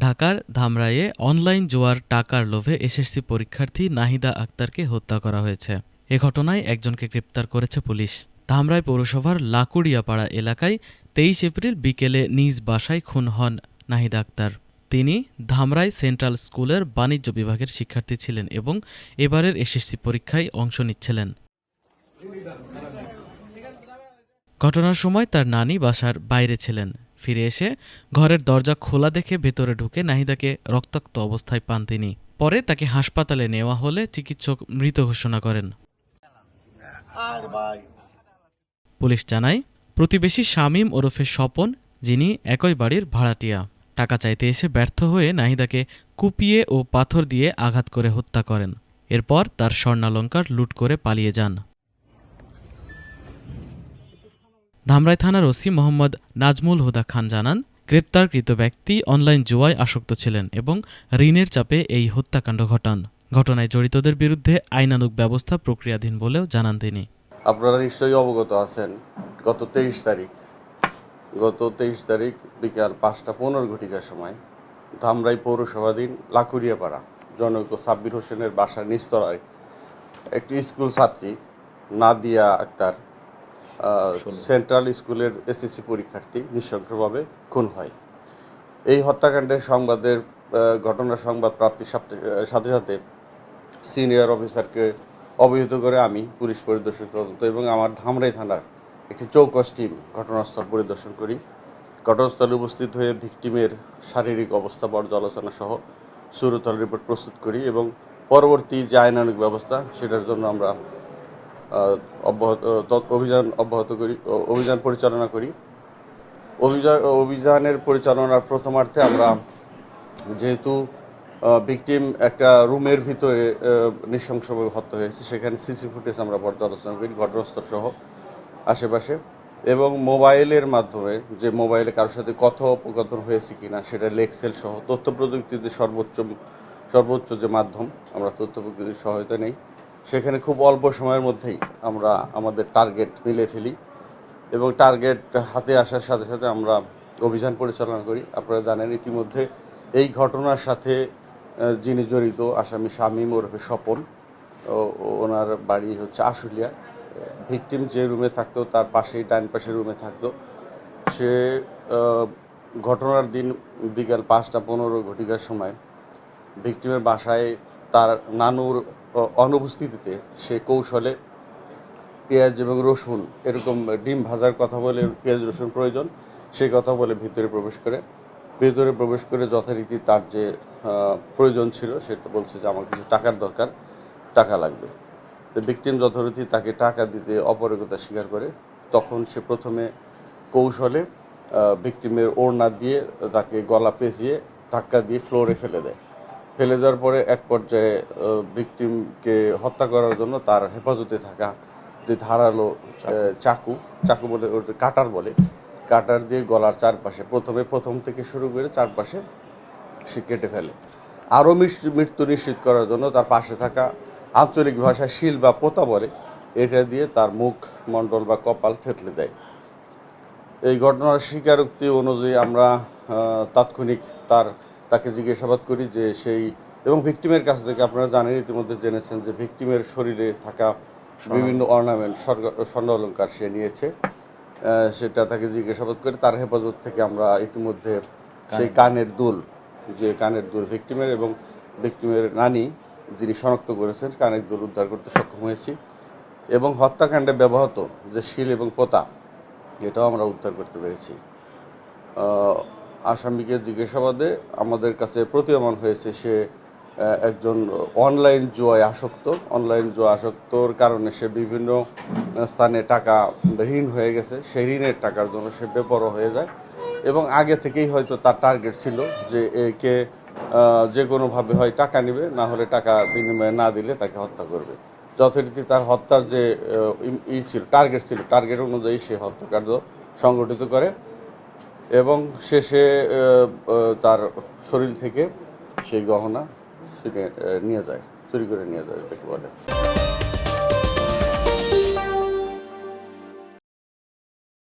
ঢাকার ধামরাইয়ে অনলাইন জুয়ার টাকার লোভে এসএসসি পরীক্ষার্থী নাহিদা আক্তারকে হত্যা করা হয়েছে। এ ঘটনায় একজনকে গ্রেপ্তার করেছে পুলিশ। ধামরাই পৌরসভার লাকুড়িয়াপাড়া এলাকায় ২৩ এপ্রিল বিকেলে নিজ বাসায় খুন হন নাহিদা আক্তার। তিনি ধামরাই সেন্ট্রাল স্কুলের বাণিজ্য বিভাগের শিক্ষার্থী ছিলেন এবং এবারের এসএসসি পরীক্ষায় অংশ নিচ্ছিলেন। ঘটনার সময় তার নানি বাসার বাইরে ছিলেন। ফিরে এসে ঘরের দরজা খোলা দেখে ভেতরে ঢুকে নাহিদাকে রক্তাক্ত অবস্থায় পান তিনি। পরে তাকে হাসপাতালে নেওয়া হলে চিকিৎসক মৃত ঘোষণা করেন। পুলিশ জানায়, প্রতিবেশী শামীম ওরফে স্বপন, যিনি একই বাড়ির ভাড়াটিয়া, টাকা চাইতে এসে ব্যর্থ হয়ে নাহিদাকে কুপিয়ে ও পাথর দিয়ে আঘাত করে হত্যা করেন। এরপর তার স্বর্ণালংকার লুট করে পালিয়ে যান। ধামরাই থানার ওসি মোহাম্মদ নাজমুল হুদা খান জানান, গ্রেপ্তারকৃত ব্যক্তি অনলাইন জুয়ায় আসক্ত ছিলেন এবং ঋণের চাপে এই হত্যাকাণ্ড ঘটান। ঘটনায় জড়িতদের বিরুদ্ধে আইনানুগ ব্যবস্থা প্রক্রিয়াধীন বলেও জানান তিনি। আপনারা নিশ্চয়ই অবগত আছেন, গত ২৩ তারিখ বিকাল ৫টা ১৫ সময় ধামরাই পৌরসভাধীন লাকুড়িয়াপাড়া জনৈক সাব্বির হোসেনের বাসার নিচতলায় একটি স্কুল ছাত্রী নাদিয়া আক্তার, সেন্ট্রাল স্কুলের এসএসসি পরীক্ষার্থী, নৃশংসভাবে খুন হয়। এই হত্যাকাণ্ডের ঘটনার সংবাদ প্রাপ্তির সাথে সাথে সিনিয়র অফিসারকে অবহিত করে আমি পুলিশ পরিদর্শক তদন্ত এবং আমার ধামরাই থানার একটি চৌকস টিম ঘটনাস্থল পরিদর্শন করি। ঘটনাস্থলে উপস্থিত হয়ে ভিকটিমের শারীরিক অবস্থা পর্যালোচনা সহ সুরতল রিপোর্ট প্রস্তুত করি এবং পরবর্তী যে আইনানুগ ব্যবস্থা সেটার জন্য আমরা অভিযান পরিচালনা করি। অভিযানের পরিচালনার প্রথমার্থে আমরা যেহেতু ভিকটিম একটা রুমের ভিতরে নৃশংসভাবে হত্যা হয়েছে, সেখানে সিসি ফুটেজ আমরা পর্যালোচনা করি ঘটনাস্থল সহ আশেপাশে, এবং মোবাইলের মাধ্যমে যে মোবাইলে কারোর সাথে কথোপকথন হয়েছে কিনা সেটা লেক্সেল সহ তথ্য প্রযুক্তিতে সর্বোচ্চ যে মাধ্যম, আমরা তথ্য প্রযুক্তির সহায়তা নেই। সেখানে খুব অল্প সময়ের মধ্যেই আমরা আমাদের টার্গেট মিলে ফেলি এবং টার্গেট হাতে আসার সাথে সাথে আমরা অভিযান পরিচালনা করি। আপনারা জানেন ইতিমধ্যে এই ঘটনার সাথে যিনি জড়িত আসামি শামীম ওরফে স্বপন, ওনার বাড়ি হচ্ছে আশুলিয়া। ভিকটিম যে রুমে থাকতো তার পাশেই ডান পাশের রুমে থাকতো। সে ঘটনার দিন বিকাল ৫টা ১৫ সময় ভিকটিমের বাসায় তার নানুর অনুপস্থিতিতে সে কৌশলে পেঁয়াজ এবং রসুন, এরকম ডিম ভাজার কথা বলে পেঁয়াজ রসুন প্রয়োজন, সেই কথা বলে ভিতরে প্রবেশ করে যথারীতি তার যে প্রয়োজন ছিল সেটা বলছে যে আমার কিছু টাকার দরকার, টাকা লাগবে। তো ভিকটিম যথারীতি তাকে টাকা দিতে অপারগতা স্বীকার করে। তখন সে প্রথমে কৌশলে ভিকটিমের ওড়না দিয়ে তাকে গলা পেঁচিয়ে ধাক্কা দিয়ে ফ্লোরে ফেলে দেওয়ার পরে এক পর্যায়ে ভিকটিমকে হত্যা করার জন্য তার হেফাজতে থাকা যে ধারালো চাকু বলে, কাটার দিয়ে গলার চারপাশে প্রথম থেকে শুরু করে চারপাশে সে কেটে ফেলে। আরও মৃত্যু নিশ্চিত করার জন্য তার পাশে থাকা আঞ্চলিক ভাষায় শিল বা পোতা বলে, এটা দিয়ে তার মুখ মণ্ডল বা কপাল থেতলে দেয়। এই ঘটনার স্বীকারোক্তি অনুযায়ী আমরা তাৎক্ষণিক তাকে জিজ্ঞাসাবাদ করি যে এবং ভিকটিমের কাছ থেকে আপনারা জানেন, ইতিমধ্যে জেনেছেন যে ভিকটিমের শরীরে থাকা বিভিন্ন অর্নামেন্ট, স্বর্ণ অলংকার সে নিয়েছে। সেটা তাকে জিজ্ঞাসাবাদ করে তার হেফাজত থেকে আমরা ইতিমধ্যে সেই কানের দুল ভিকটিমের এবং ভিকটিমের নানি যিনি শনাক্ত করেছেন কানের দুল উদ্ধার করতে সক্ষম হয়েছি এবং হত্যাকাণ্ডে ব্যবহৃত যে শিল এবং পোতা এটাও আমরা উদ্ধার করতে পেরেছি। আসামিকে জিজ্ঞাসাবাদে আমাদের কাছে প্রতীয়মান হয়েছে সে একজন অনলাইন জুয়ায় আসক্তর কারণে সে বিভিন্ন স্থানে টাকা ঋণ হয়ে গেছে। সেই ঋণের টাকার জন্য সে বেপরোয়া হয়ে যায় এবং আগে থেকেই হয়তো তার টার্গেট ছিল যে একে যে কোনোভাবে হয় টাকা নেবে, না হলে টাকা বিনিময়ে না দিলে তাকে হত্যা করবে। যথারীতি তার হত্যার যে টার্গেট অনুযায়ী সে হত্যাকাণ্ড সংগঠিত করে এবং শেষে তার শরীর থেকে সেই গহনা চুরি করে নিয়ে যায়, বলে।